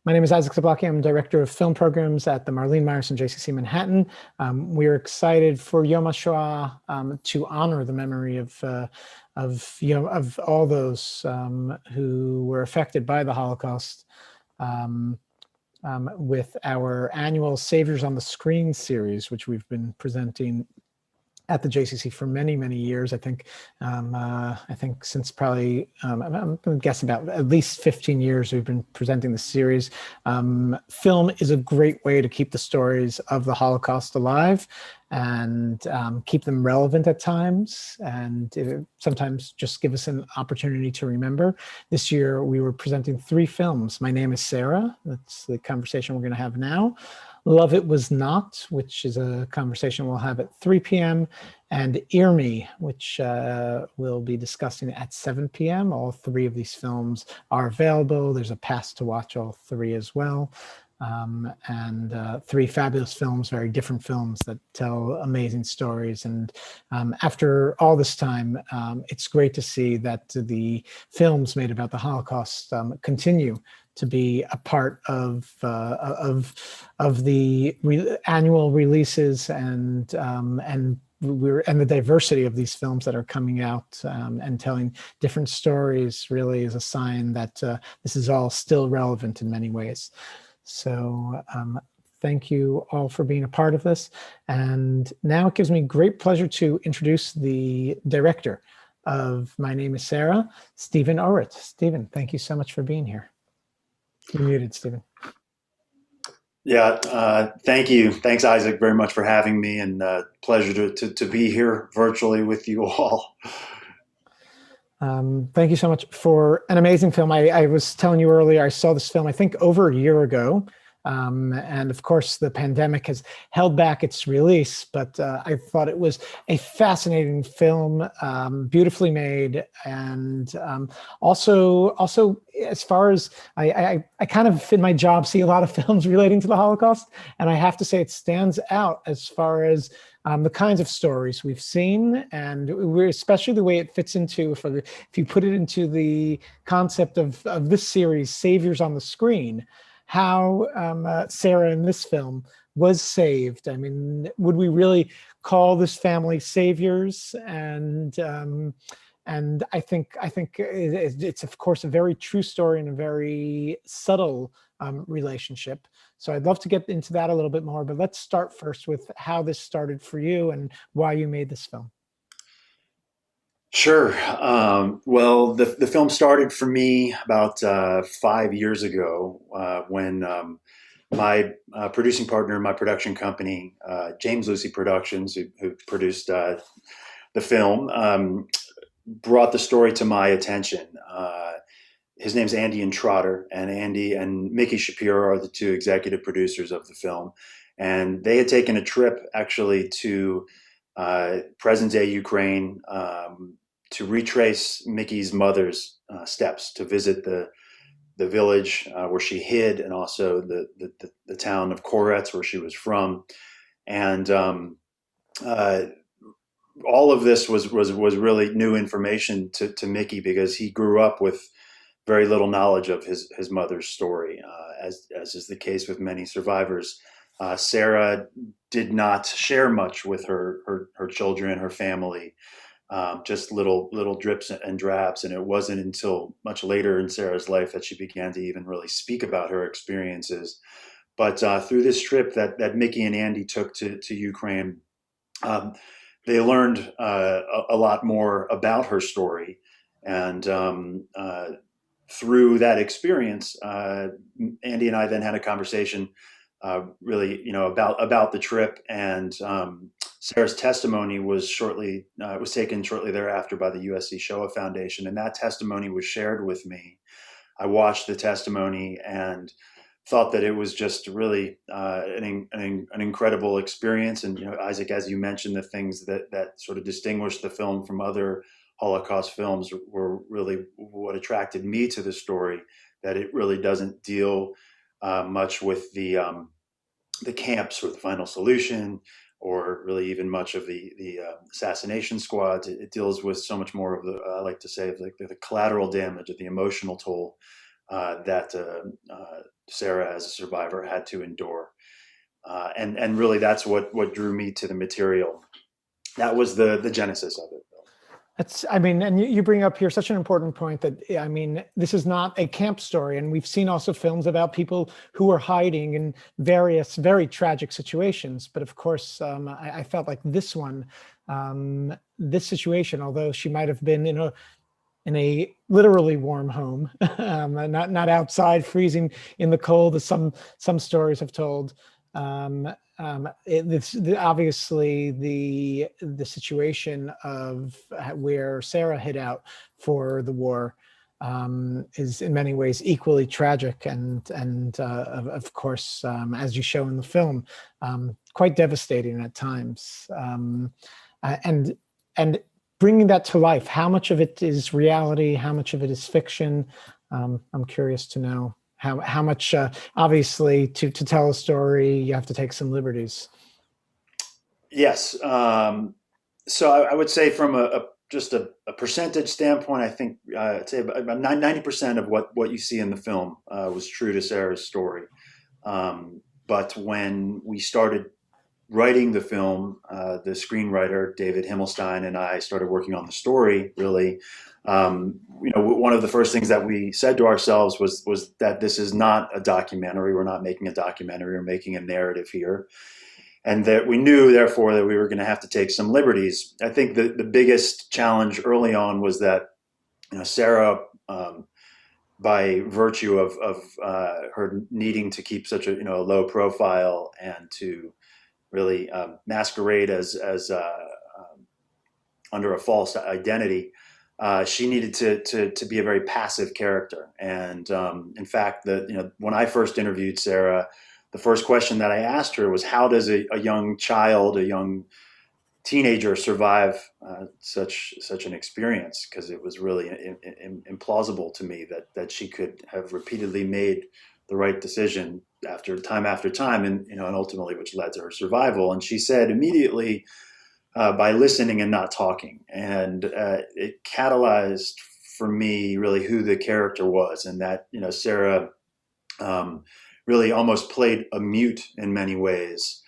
My name is Isaac Zablocki. I'm Director of Film Programs at the Marlene Meyerson JCC Manhattan. We're excited for Yom HaShoah to honor the memory of all those who were affected by the Holocaust with our annual Saviors on the Screen series, which we've been presenting at the JCC for many, many years. I think since probably, I'm going to guess about at least 15 years we've been presenting this series. Film is a great way to keep the stories of the Holocaust alive and keep them relevant at times, and sometimes just give us an opportunity to remember. This year we were presenting 3 films. My Name is Sara. That's the conversation we're going to have now. Love It Was Not, which is a conversation we'll have at 3 p.m. and Ear Me, which we'll be discussing at 7 p.m. All 3 of these films are available. There's a pass to watch all 3 as well. 3 fabulous films, very different films that tell amazing stories. And after all this time, it's great to see that the films made about the Holocaust continue to be a part of the annual releases and the diversity of these films that are coming out and telling different stories really is a sign that this is all still relevant in many ways. So thank you all for being a part of this. And now it gives me great pleasure to introduce the director of My Name is Sara, Stephen Oritt. Stephen, thank you so much for being here. You're muted, Stephen. Yeah, thank you. Thanks, Isaac, very much for having me, and pleasure to be here virtually with you all. Thank you so much for an amazing film. I was telling you earlier, I saw this film, I think, over a year ago. And of course, the pandemic has held back its release, but I thought it was a fascinating film, beautifully made. And also, as far as I kind of, in my job, see a lot of films relating to the Holocaust. And I have to say it stands out as far as the kinds of stories we've seen, and we're especially the way it fits into, if you put it into the concept of this series, Saviors on the Screen, how Sara in this film was saved. I mean, would we really call this family saviors? And I think it's of course a very true story and a very subtle relationship. So I'd love to get into that a little bit more, but let's start first with how this started for you and why you made this film. Sure. Well, the film started for me about 5 years ago when my producing partner in my production company, James Lucy Productions, who produced the film, brought the story to my attention. His name's Andy and Trotter, and Andy and Mickey Shapiro are the 2 executive producers of the film. And they had taken a trip actually to present-day Ukraine to retrace Mickey's mother's steps, to visit the village where she hid, and also the town of Koretz where she was from. And all of this was really new information to Mickey, because he grew up with very little knowledge of his mother's story, as is the case with many survivors. Sara did not share much with her children, her family, just little drips and drabs. And it wasn't until much later in Sara's life that she began to even really speak about her experiences. But through this trip that Mickey and Andy took to Ukraine, they learned a lot more about her story. And through that experience, Andy and I then had a conversation, really, about the trip. And Sara's testimony was taken shortly thereafter by the USC Shoah Foundation, and that testimony was shared with me. I watched the testimony and thought that it was just really an incredible experience. And Isaac, as you mentioned, the things that sort of distinguish the film from other Holocaust films were really what attracted me to the story. That it really doesn't deal much with the camps or the final solution, or really even much of the assassination squads. It deals with so much more of I like to say, like the collateral damage, of the emotional toll that Sara, as a survivor, had to endure. And really, that's what drew me to the material. That was the genesis of it. That's, I mean, and you bring up here such an important point that, I mean, this is not a camp story. And we've seen also films about people who are hiding in various very tragic situations. But of course, I felt like this one, this situation, although she might have been in a literally warm home, not outside freezing in the cold, as some stories have told. Obviously the situation of where Sara hid out for the war is in many ways equally tragic, and of course, as you show in the film, quite devastating at times. And bringing that to life, how much of it is reality, how much of it is fiction? I'm curious to know how much, obviously, to tell a story, you have to take some liberties. Yes. So I would say from just a percentage standpoint, I think I'd say about 90% of what you see in the film was true to Sara's story. But when we started writing the film, the screenwriter David Himmelstein and I started working on the story. Really, one of the first things that we said to ourselves was that this is not a documentary. We're not making a documentary. We're making a narrative here, and that we knew, therefore, that we were going to have to take some liberties. I think the biggest challenge early on was that Sara. By virtue of her needing to keep such a low profile and to really masquerade as under a false identity. She needed to be a very passive character, and in fact, when I first interviewed Sara, the first question that I asked her was, "How does a young child, a young teenager, survive such an experience?" Because it was really implausible to me that she could have repeatedly made the right decision after time, and ultimately, which led to her survival. And she said immediately, by listening and not talking, and it catalyzed for me really who the character was, and that Sara really almost played a mute in many ways.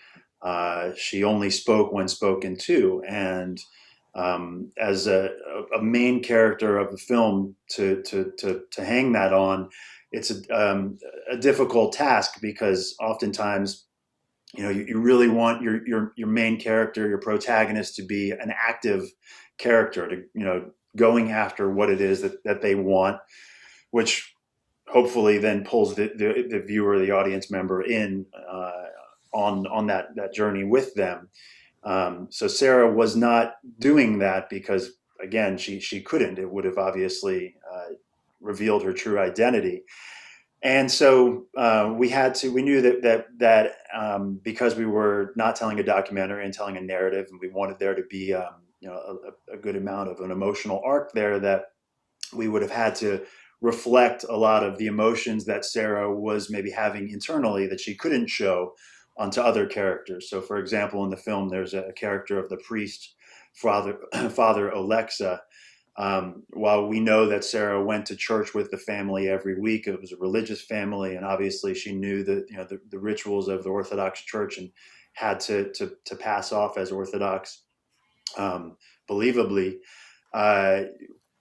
She only spoke when spoken to, and as a main character of the film, to hang that on, it's a difficult task, because oftentimes, you really want your main character, your protagonist, to be an active character, to going after what it is that they want, which hopefully then pulls the viewer, the audience member, in on that journey with them. So Sara was not doing that because, again, she couldn't. It would have obviously revealed her true identity. And so we knew that because we were not telling a documentary and telling a narrative, and we wanted there to be a good amount of an emotional arc there, that we would have had to reflect a lot of the emotions that Sara was maybe having internally that she couldn't show onto other characters. So, for example, in the film, there's a character of the priest, Father Alexa. While we know that Sara went to church with the family every week, it was a religious family, and obviously she knew the rituals of the Orthodox Church and had to pass off as Orthodox. Believably,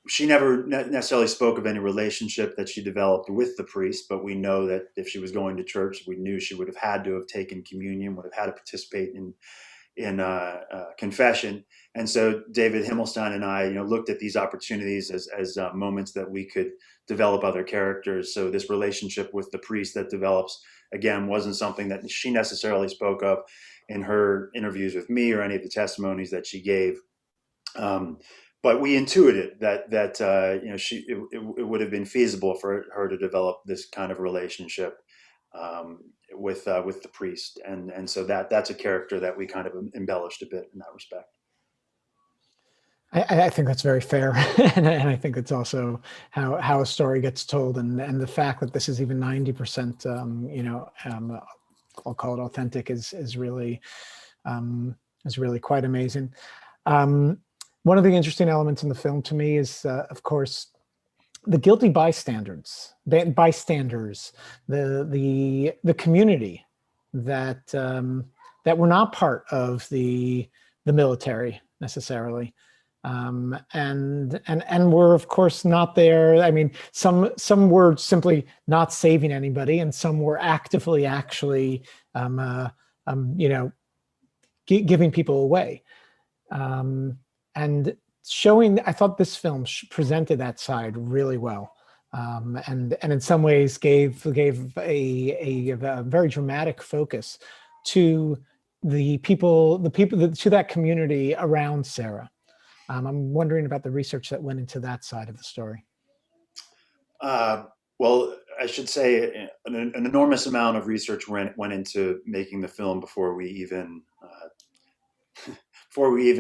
she never necessarily spoke of any relationship that she developed with the priest, but we know that if she was going to church, we knew she would have had to have taken communion, would have had to participate in confession. And so David Himmelstein and I, looked at these opportunities as moments that we could develop other characters. So this relationship with the priest that develops, again, wasn't something that she necessarily spoke of in her interviews with me or any of the testimonies that she gave. But we intuited that it would have been feasible for her to develop this kind of relationship with the priest, and so that's a character that we kind of embellished a bit in that respect. I think that's very fair, and I think it's also how a story gets told, and the fact that this is even 90%, I'll call it authentic, is really quite amazing. One of the interesting elements in the film to me is, of course, the guilty bystanders, the community that that were not part of the military necessarily, and were of course not there. I mean, some were simply not saving anybody, and some were actively actually you know, giving people away. And showing, I thought this film presented that side really well, and in some ways gave a very dramatic focus to to that community around Sarah. I'm wondering about the research that went into that side of the story. Uh, well, I should say an enormous amount of research went into making the film before we even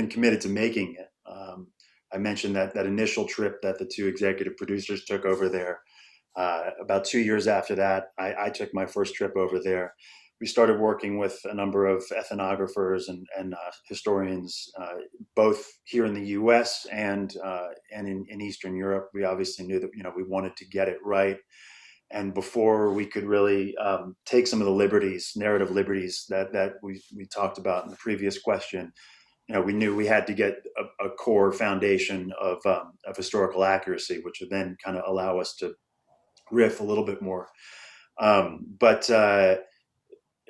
committed to making it. I mentioned that initial trip that the two executive producers took over there. About 2 years after that, I took my first trip over there. We started working with a number of ethnographers and historians, both here in the U.S. and in Eastern Europe. We obviously knew that we wanted to get it right, and before we could really take some of the narrative liberties that we talked about in the previous question, we knew we had to get a core foundation of historical accuracy, which would then kind of allow us to riff a little bit more. But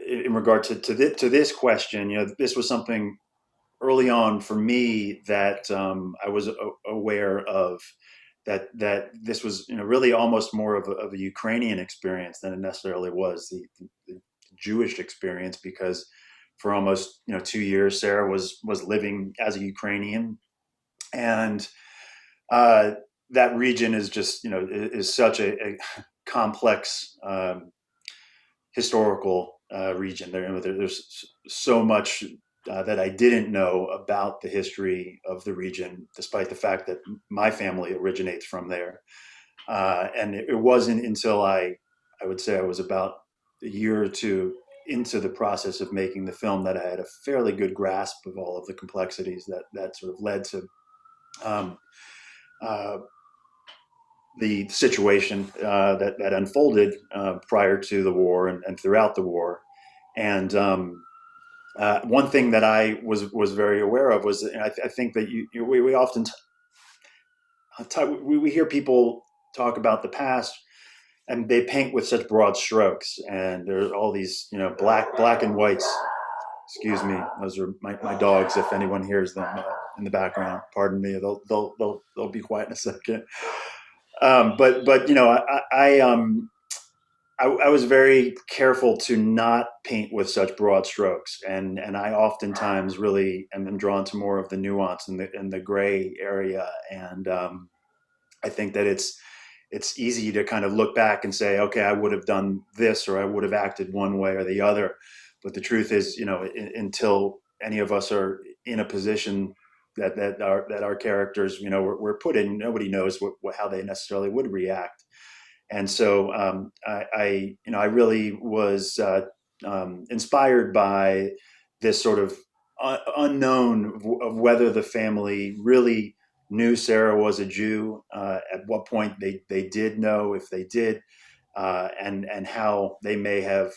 in regard to this question, this was something early on for me that I was aware of, that this was really almost more of a Ukrainian experience than it necessarily was the Jewish experience, because for almost 2 years Sarah was living as a Ukrainian, and that region is just is such a complex historical region. There's so much that I didn't know about the history of the region, despite the fact that my family originates from there. And it wasn't until I would say I was about a year or two into the process of making the film that I had a fairly good grasp of all of the complexities that sort of led to uh, the situation that unfolded prior to the war and throughout the war. And one thing that I was very aware of was, and I think that we often we hear people talk about the past, and they paint with such broad strokes, and there's all these black and whites. Excuse me, those are my dogs. If anyone hears them in the background, pardon me. They'll be quiet in a second. But I was very careful to not paint with such broad strokes, and I oftentimes really am drawn to more of the nuance and the gray area. And I think that it's easy to kind of look back and say, okay, I would have done this, or I would have acted one way or the other. But the truth is, until any of us are in a position that our characters, we're put in, nobody knows how they necessarily would react. And so I really was inspired by this sort of unknown of whether the family really knew Sarah was a Jew, at what point they did know, if they did, and how they may have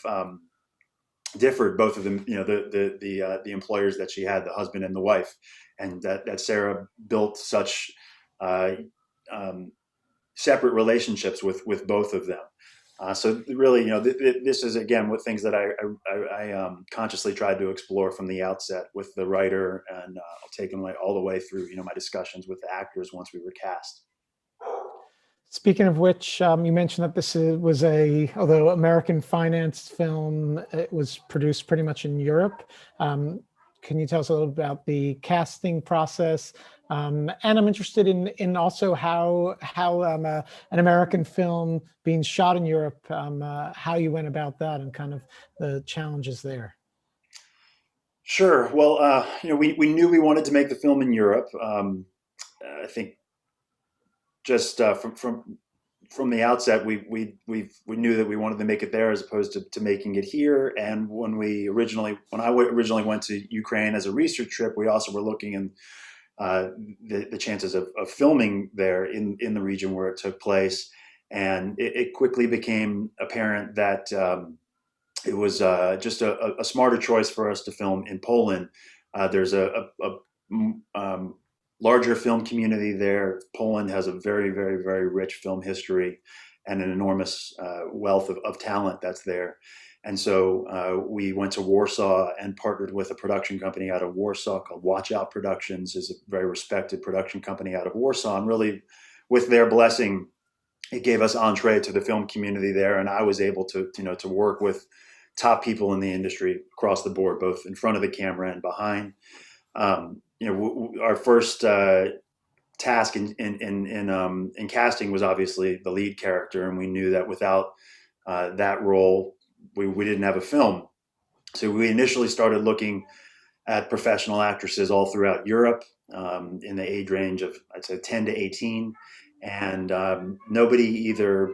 differed, both of them, the employers that she had, the husband and the wife, and that Sarah built such separate relationships with both of them. So really, this is again what things that I consciously tried to explore from the outset with the writer, and taken all the way through my discussions with the actors once we were cast. Speaking of which, you mentioned that this was although American financed film, it was produced pretty much in Europe. Can you tell us a little about the casting process? And I'm interested in also how an American film being shot in Europe, how you went about that and kind of the challenges there. Sure. Well, we knew we wanted to make the film in Europe. I think just from the outset, we knew that we wanted to make it there as opposed to making it here. And when I originally went to Ukraine as a research trip, we also were looking in uh, the chances of filming there in the region where it took place. And it quickly became apparent that it was just a smarter choice for us to film in Poland. There's a larger film community there. Poland has a very, very, very rich film history and an enormous wealth of talent that's there. And so we went to Warsaw and partnered with a production company out of Warsaw called Watch Out Productions. Is a very respected production company out of Warsaw. And really, with their blessing, it gave us entree to the film community there. And I was able to, to work with top people in the industry across the board, both in front of the camera and behind. Our first task in casting was obviously the lead character, and we knew that without that role, we didn't have a film. So we initially started looking at professional actresses all throughout Europe, in the age range of, I'd say, 10 to 18, and nobody either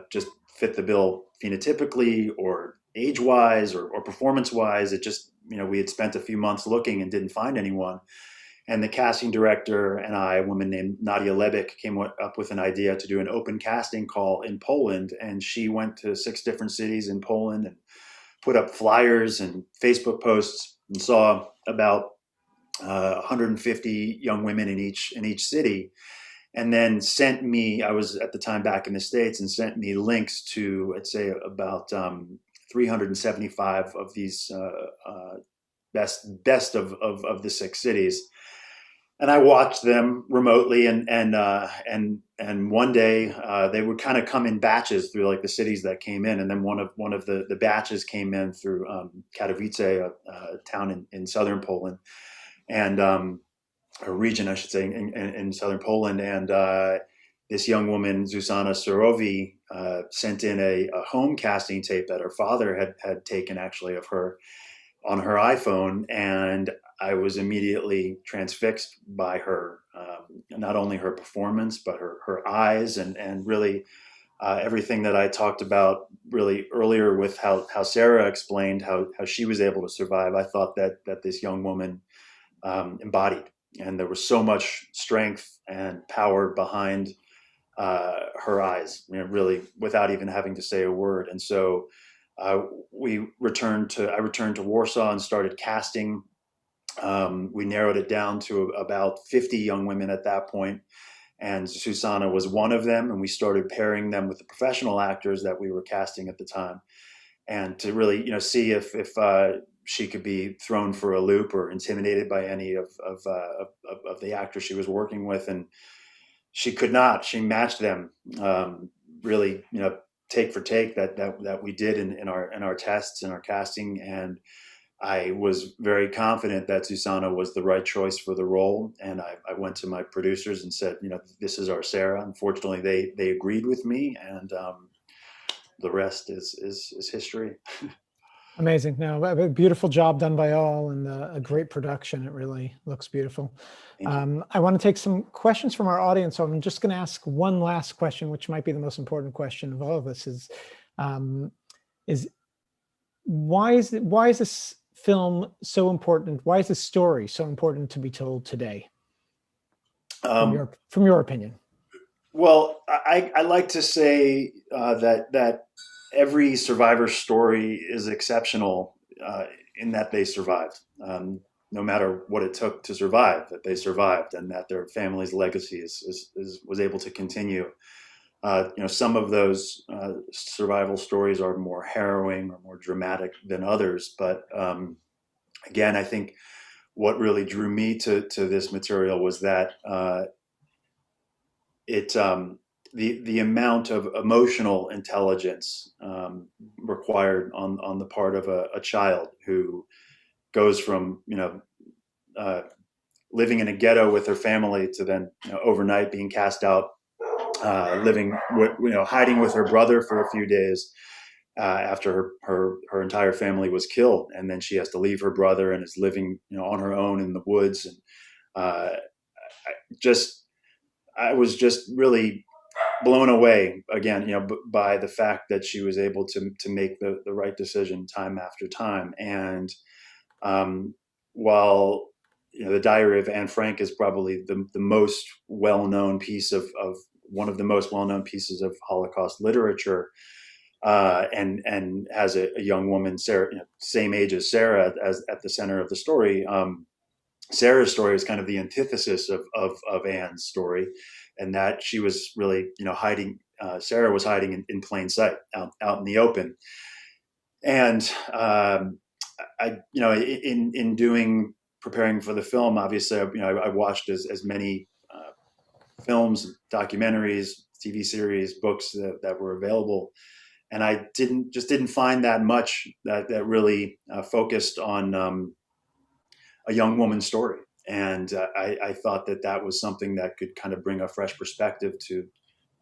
just fit the bill phenotypically or age-wise or performance-wise. It just, we had spent a few months looking and didn't find anyone. And the casting director and I, a woman named Nadia Lebek, came up with an idea to do an open casting call in Poland. And she went to 6 different cities in Poland and put up flyers and Facebook posts, and saw about 150 young women in each city, and then sent me. I was at the time back in the States, and sent me links to, I'd say, about 375 of these best of the 6 cities. And I watched them remotely, and one day they would kind of come in batches through like the cities that came in, and then one of the batches came in through Katowice, a town in southern Poland, and a region, I should say, in southern Poland. And this young woman, Zuzana Surovi, sent in a home casting tape that her father had taken, actually, of her on her iPhone. And I was immediately transfixed by her, not only her performance, but her eyes, and really everything that I talked about really earlier with how Sara explained how she was able to survive. I thought that this young woman embodied, and there was so much strength and power behind her eyes, really, without even having to say a word. And so I returned to Warsaw and started casting. We narrowed it down to about 50 young women at that point, and Susanna was one of them. And we started pairing them with the professional actors that we were casting at the time, and to really, see if she could be thrown for a loop or intimidated by any of the actors she was working with. And she could not. She matched them, really, take for take that we did in our tests and our casting. And I was very confident that Susanna was the right choice for the role. And I went to my producers and said, this is our Sara. Unfortunately, they agreed with me, and the rest is history. Amazing. No, a beautiful job done by all, and a great production. It really looks beautiful. I want to take some questions from our audience. So I'm just going to ask one last question, which might be the most important question of all of us, is why is this film so important? Why is this story so important to be told today? From your opinion. Well, I like to say that every survivor story is exceptional in that they survived. No matter what it took to survive, that they survived, and that their family's legacy was able to continue. Some of those survival stories are more harrowing or more dramatic than others. But again, I think what really drew me to this material was that the amount of emotional intelligence required on the part of a child who goes from living in a ghetto with her family to then overnight being cast out, living with, hiding with her brother for a few days after her entire family was killed, and then she has to leave her brother and is living on her own in the woods. And I was just really blown away again, by the fact that she was able to make the right decision time after time. And while the Diary of Anne Frank is probably the most well-known piece of one of the most well-known pieces of Holocaust literature, and has a young woman, Sarah, same age as Sarah, as at the center of the story. Sarah's story is kind of the antithesis of Anne's story, and that she was really, hiding. Sarah was hiding in plain sight, out in the open. And in doing preparing for the film, obviously, I watched as many films, documentaries, TV series, books that were available, and I didn't find that much that really focused on a young woman's story. And I thought that was something that could kind of bring a fresh perspective to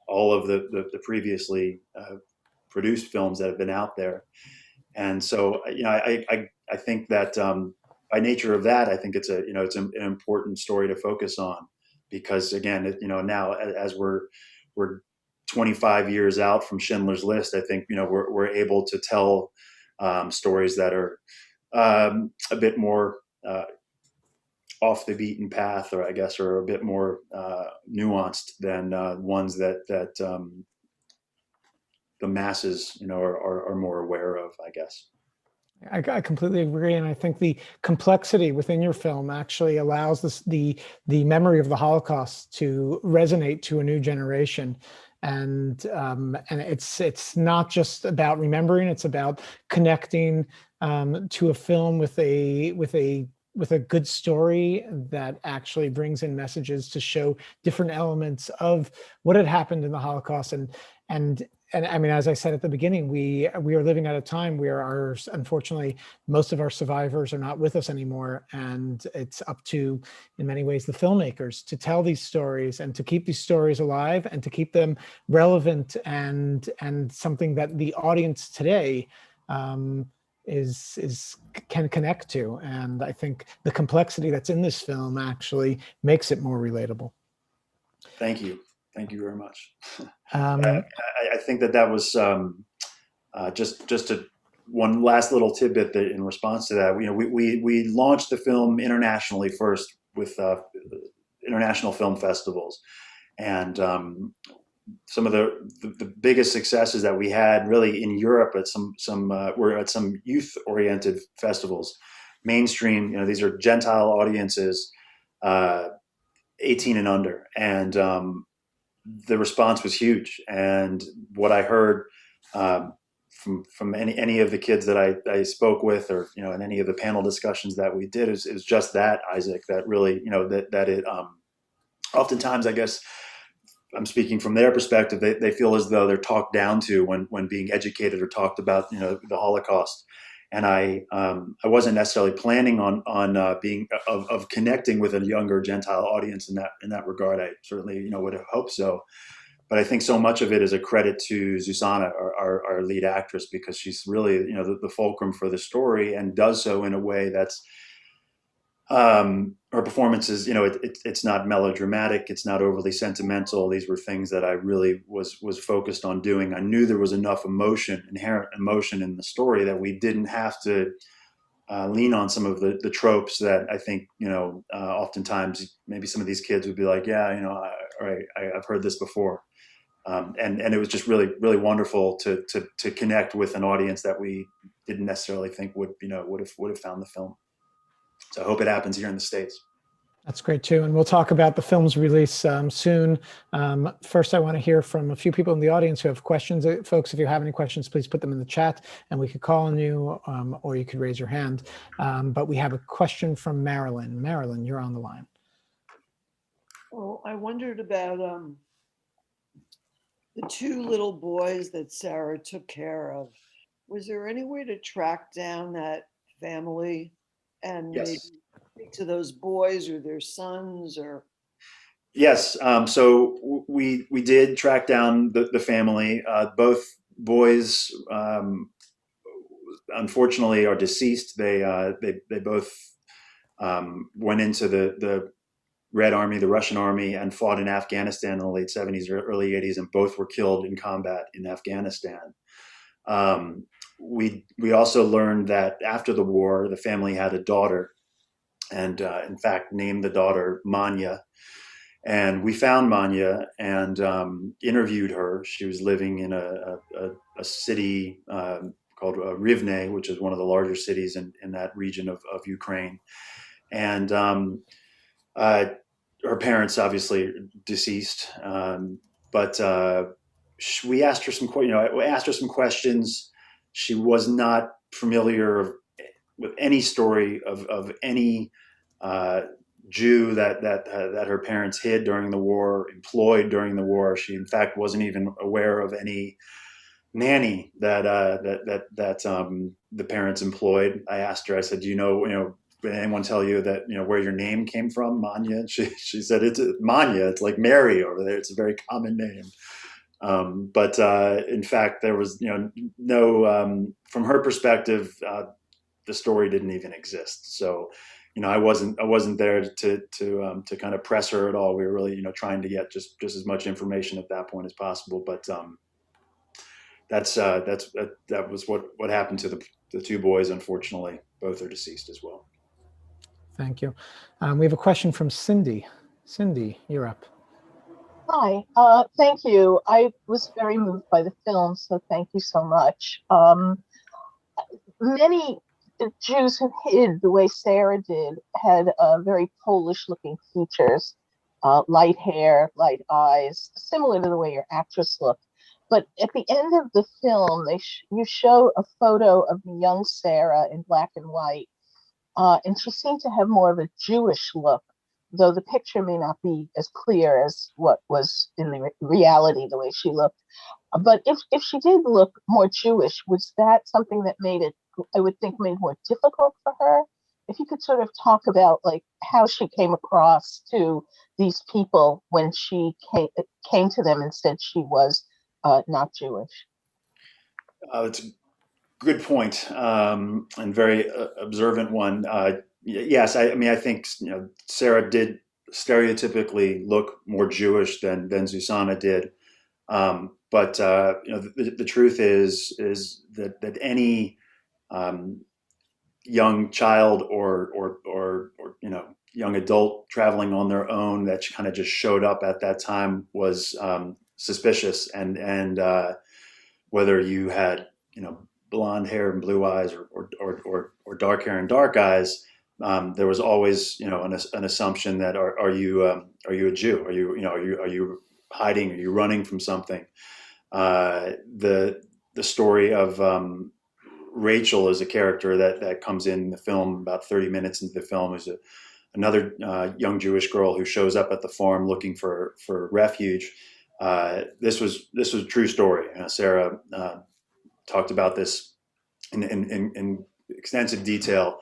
all of the previously produced films that have been out there. And so, I think that by nature of that, I think it's an important story to focus on, because again, now as we're 25 years out from Schindler's List, I think, we're able to tell stories that are a bit more off the beaten path, or I guess, or a bit more nuanced than ones that the masses, are more aware of, I guess. I completely agree, and I think the complexity within your film actually allows the memory of the Holocaust to resonate to a new generation, and it's not just about remembering; it's about connecting to a film with a good story that actually brings in messages to show different elements of what had happened in the Holocaust. And I mean, as I said at the beginning, we are living at a time where unfortunately, most of our survivors are not with us anymore. And it's up to, in many ways, the filmmakers to tell these stories and to keep these stories alive and to keep them relevant and something that the audience today can connect to. And I think the complexity that's in this film actually makes it more relatable. Thank you. Thank you very much. I think that was just one last little tidbit that in response to that, we launched the film internationally first with international film festivals, and some of the biggest successes that we had really in Europe at were at some youth oriented festivals, mainstream. These are Gentile audiences, 18 and under, and the response was huge. And what I heard from any of the kids that I spoke with, or in any of the panel discussions that we did, is just that, Isaac, that really that it oftentimes, I guess I'm speaking from their perspective, they feel as though they're talked down to when being educated or talked about the Holocaust. And I wasn't necessarily planning on being of connecting with a younger Gentile audience in that regard. I certainly would have hoped so, but I think so much of it is a credit to Susanna, our lead actress, because she's really the fulcrum for the story, and does so in a way that's her performance is it's not melodramatic, it's not overly sentimental. These were things that I really was focused on doing. I knew there was enough inherent emotion in the story, that we didn't have to lean on some of the tropes that I think oftentimes maybe some of these kids would be like, I've heard this before, and it was just really, really wonderful to connect with an audience that we didn't necessarily think would have found the film. So I hope it happens here in the States. That's great too. And we'll talk about the film's release soon. First, I want to hear from a few people in the audience who have questions. Folks, if you have any questions, please put them in the chat and we could call on you, or you could raise your hand. But we have a question from Marilyn. Marilyn, you're on the line. Well, I wondered about the two little boys that Sarah took care of. Was there any way to track down that family and Yes. maybe speak to those boys or their sons? Or Yes. So we did track down the family. Both boys, unfortunately, are deceased. They both went into the Red Army, the Russian Army, and fought in Afghanistan in the late 70s or early 80s, and both were killed in combat in Afghanistan. We also learned that after the war, the family had a daughter, and in fact named the daughter Manya. And we found Manya and interviewed her. She was living in a city called Rivne, which is one of the larger cities in that region of Ukraine. And uh, her parents obviously deceased, but we asked her we asked her some questions. She was not familiar with any story of any uh, Jew that her parents hid during the war, employed during the war. She, in fact, wasn't even aware of any nanny that the parents employed. I asked her. I said, "Do did anyone tell you that where your name came from, Manya?" And she said, "It's Manya. It's like Mary over there. It's a very common name." But in fact, there was no from her perspective, the story didn't even exist. So, I wasn't there to kind of press her at all. We were really trying to get just as much information at that point as possible. But that was what happened to the two boys. Unfortunately, both are deceased as well. Thank you. We have a question from Cindy. Cindy, you're up. Hi, thank you. I was very moved by the film, so thank you so much. Many Jews who hid the way Sarah did had very Polish-looking features, light hair, light eyes, similar to the way your actress looked. But at the end of the film, you show a photo of the young Sarah in black and white, and she seemed to have more of a Jewish look, though the picture may not be as clear as what was in the reality, the way she looked. But if she did look more Jewish, was that something that made it, I would think, made more difficult for her? If you could sort of talk about like how she came across to these people when she came to them and said she was not Jewish. It's a good point, and very observant one. Yes, I think Sarah did stereotypically look more Jewish than Susanna did. But the truth is that any young child or young adult traveling on their own that kind of just showed up at that time was suspicious, and whether you had blonde hair and blue eyes or dark hair and dark eyes, there was always an assumption that are you a Jew? Are you hiding? Are you running from something? The story of Rachel is a character that comes in the film about 30 minutes into the film, is another young Jewish girl who shows up at the farm looking for refuge. This was a true story. Sarah talked about this in extensive detail,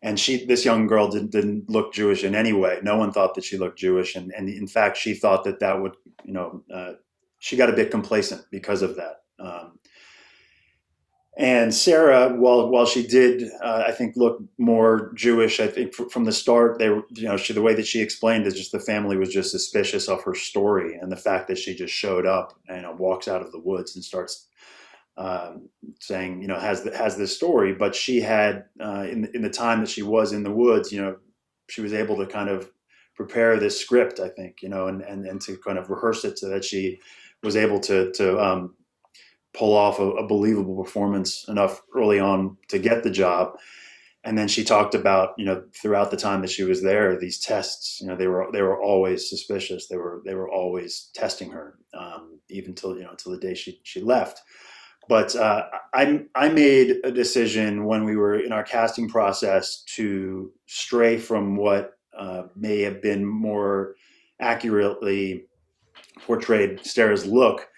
and this young girl didn't look Jewish in any way. No one thought that she looked Jewish, and in fact, she thought that would she got a bit complacent because of that. And Sarah, while she did, I think, look more Jewish, I think from the start, the way that she explained is just the family was just suspicious of her story, and the fact that she just showed up and walks out of the woods and starts saying, has this story. But she had, in the time that she was in the woods, she was able to kind of prepare this script, I think, and to kind of rehearse it so that she was able to pull off a believable performance enough early on to get the job. And then she talked about, throughout the time that she was there, these tests, they were always suspicious. They were always testing her, even till the day she left. But I made a decision when we were in our casting process to stray from what may have been more accurately portrayed Sarah's look,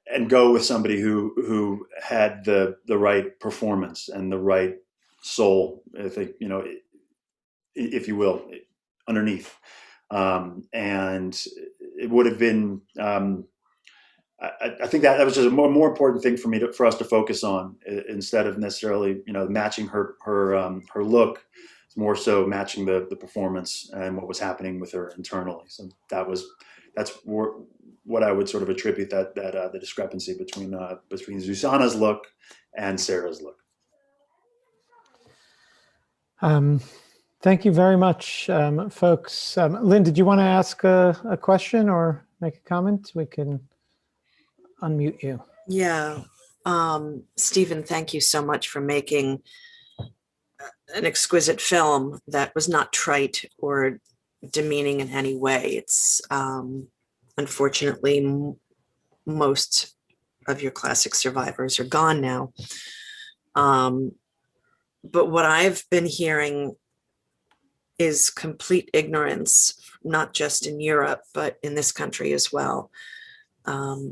and go with somebody who had the right performance and the right soul, if you will, underneath. And it would have been. I think that was just a more important thing for us to focus on, instead of necessarily matching her look. It's more so matching the performance and what was happening with her internally. So that's what I would sort of attribute the discrepancy between Susanna's look and Sarah's look. Thank you very much, folks. Lynn, did you want to ask a question or make a comment? We can unmute you. Yeah. Stephen, thank you so much for making an exquisite film that was not trite or demeaning in any way. It's unfortunately most of your classic survivors are gone now. But what I've been hearing is complete ignorance, not just in Europe, but in this country as well. A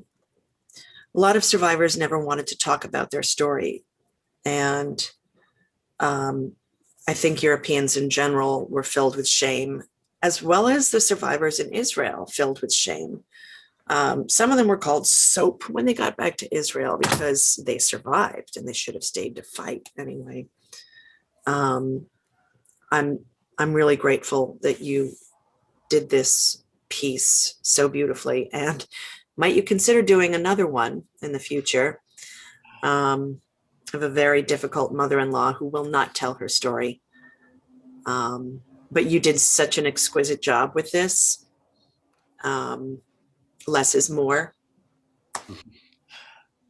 lot of survivors never wanted to talk about their story. And I think Europeans in general were filled with shame, as well as the survivors in Israel filled with shame. Some of them were called soap when they got back to Israel because they survived and they should have stayed to fight anyway. I'm really grateful that you did this piece so beautifully, and might you consider doing another one in the future? Of a very difficult mother-in-law who will not tell her story. But you did such an exquisite job with this. Less is more.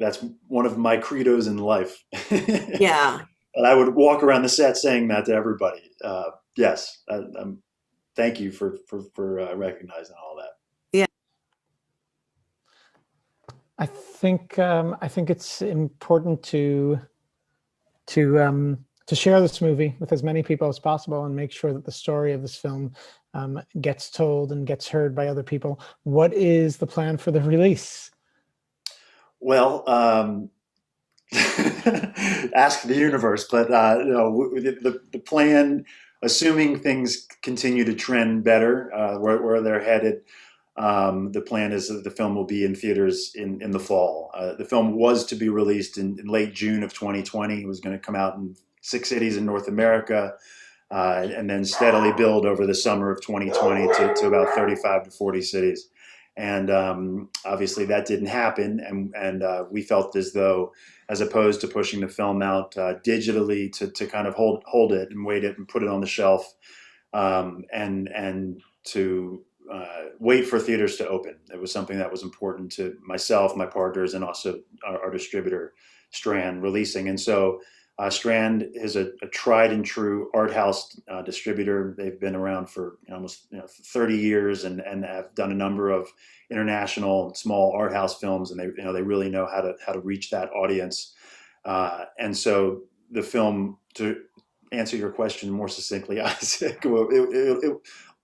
That's one of my credos in life. Yeah. And I would walk around the set saying that to everybody. Yes, thank you for recognizing all that. Yeah. I think it's important to share this movie with as many people as possible and make sure that the story of this film gets told and gets heard by other people. What is the plan for the release? Well, ask the universe, but the plan, assuming things continue to trend better, where they're headed, the plan is that the film will be in theaters in the fall. The film was to be released in late June of 2020. It was going to come out in 6 cities in North America, and then steadily build over the summer of 2020 to about 35 to 40 cities. And obviously that didn't happen, and we felt as though, as opposed to pushing the film out digitally to kind of hold it and wait it and put it on the shelf, and to wait for theaters to open. It was something that was important to myself, my partners, and also our distributor, Strand, releasing. And so Strand is a tried and true art house distributor. They've been around for almost 30 years and have done a number of international small art house films, and they really know how to reach that audience. And so the film, to answer your question more succinctly, Isaac,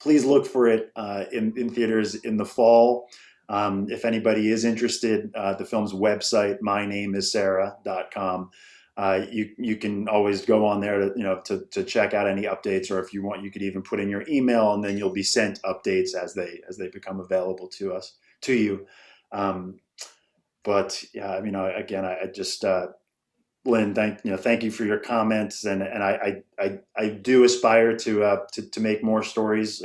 please look for it in theaters in the fall. If anybody is interested, the film's website, mynamissara.com. You can always go on there to check out any updates, or if you want, you could even put in your email, and then you'll be sent updates as they become available to you. But yeah, again, I just Lynn, thank you for your comments, and I do aspire to make more stories,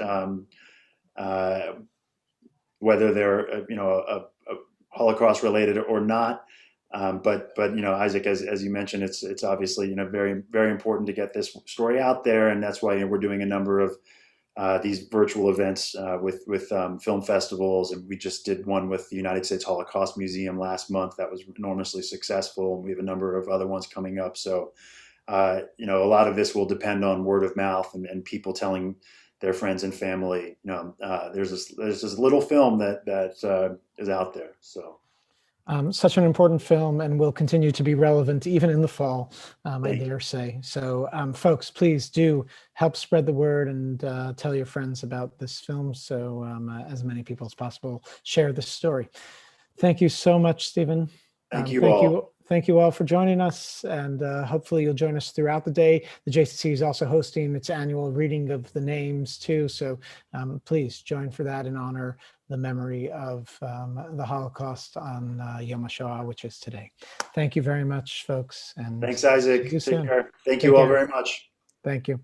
whether they're a Holocaust related or not. But Isaac, as you mentioned, it's obviously very, very important to get this story out there, and that's why we're doing a number of these virtual events with film festivals, and we just did one with the United States Holocaust Museum last month that was enormously successful, and we have a number of other ones coming up. So a lot of this will depend on word of mouth and people telling their friends and family. There's this little film that is out there. So. Such an important film, and will continue to be relevant even in the fall, I dare say. So folks, please do help spread the word and tell your friends about this film, so as many people as possible share this story. Thank you so much, Stephen. Thank you all. Thank you all for joining us, and hopefully you'll join us throughout the day. The JCC is also hosting its annual reading of the names too, so please join for that and honor the memory of the Holocaust on Yom HaShoah, which is today. Thank you very much, folks. And thanks, Isaac. Take care. Thank you all very much. Thank you.